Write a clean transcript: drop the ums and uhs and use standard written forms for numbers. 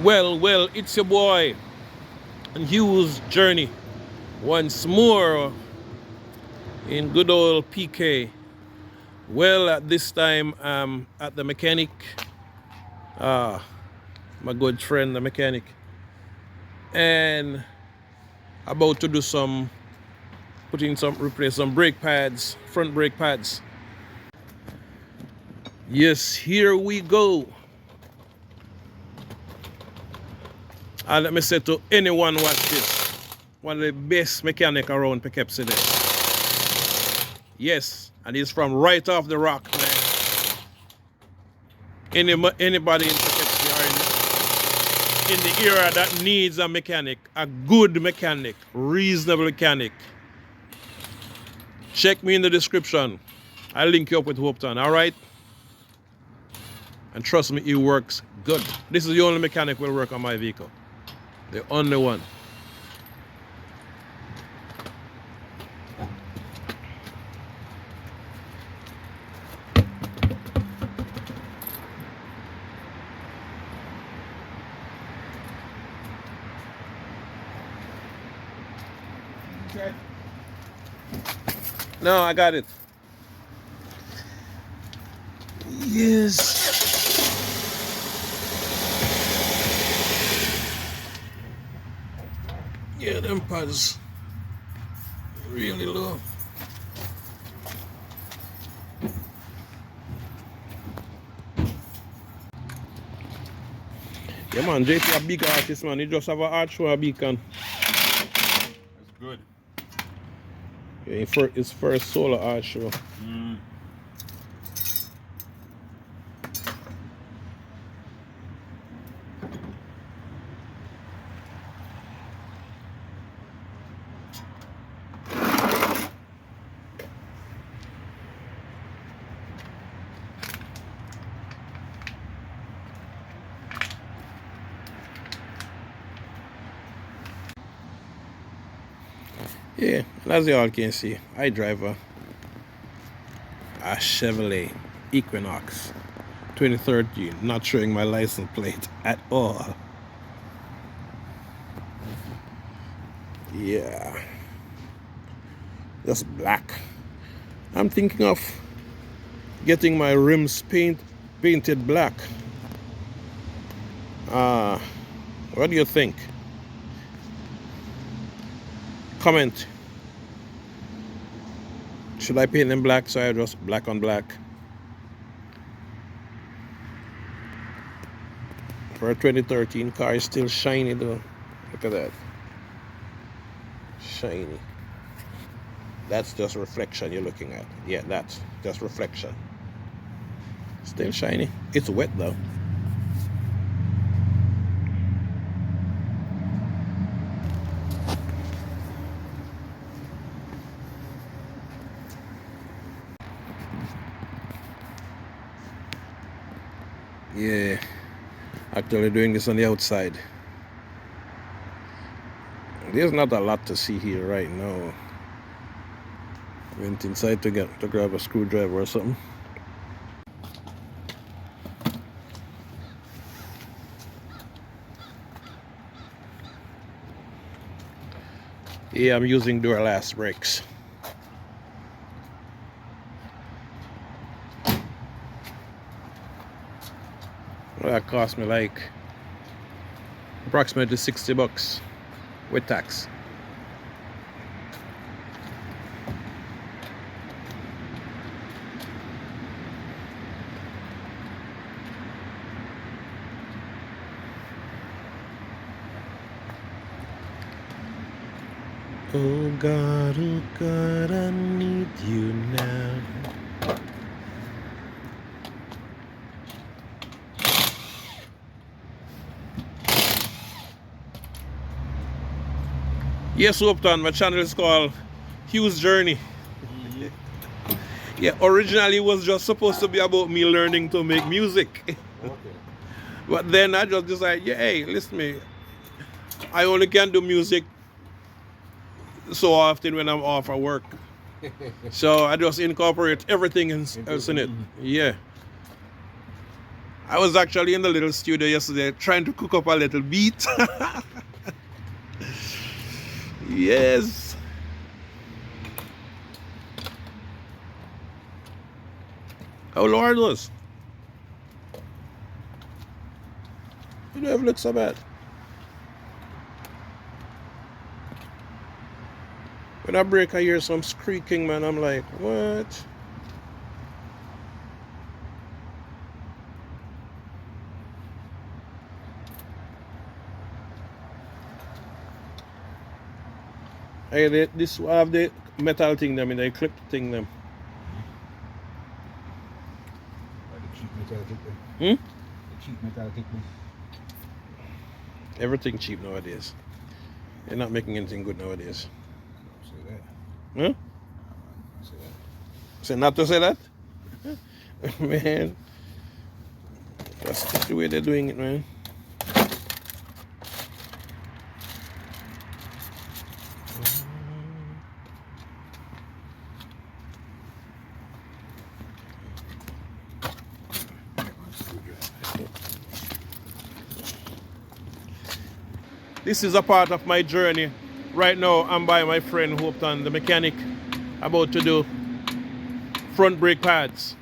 Well, it's your boy and Hugh's journey once more in good old PK. Well, at this time, at the mechanic, my good friend, the mechanic, and about to do replace some brake pads, front brake pads. Yes, here we go. And let me say to anyone watch this, one of the best mechanic around Poughkeepsie there. Yes, and he's from right off the rock, man. Anybody in Poughkeepsie or in the area that needs a mechanic, a good mechanic, reasonable mechanic, check me in the description. I'll link you up with Hopeton, all right? And trust me, it works good. This is the only mechanic will work on my vehicle. The only one. Okay. No, I got it. Yes. Yeah, them pads really low. Yeah, man, JP a big artist, man. He just have an arch for a beacon. That's good. Yeah, his first solo art show. Yeah, and as you all can see, I drive a Chevy Equinox 2013, not showing my license plate at all. Yeah, just black. I'm thinking of getting my rims painted black. What do you think? Comment. Should I paint them black so I just black on black? For a 2013 car, is still shiny though. Look at that. Shiny. That's just reflection you're looking at. Yeah, that's just reflection. Still shiny. It's wet though. Yeah, actually doing this on the outside. There's not a lot to see here right now. Went inside to grab a screwdriver or something. Yeah, I'm using Duralast brakes. Well, that cost me like approximately $60 with tax. Oh God, I need you now. Yes, Hopeton, my channel is called Hugh's Journey. Yeah, originally it was just supposed to be about me learning to make music. Okay. But then I just decided, yeah, hey, listen to me. I only can do music so often when I'm off at work. So I just incorporate everything else in it. Yeah. I was actually in the little studio yesterday trying to cook up a little beat. Yes. How Lord was? You don't have look so bad. When I break, I hear some squeaking, man. I'm like, what? This I have the metal thing them in the clip thing them. Like the cheap metallic thing. Hmm? The cheap metallic thing. Everything cheap nowadays. They're not making anything good nowadays. Say that. Huh? Say that. Say not to say that? Man. That's just the way they're doing it, man. This is a part of my journey. Right now, I'm by my friend Hopeton, the mechanic, about to do front brake pads.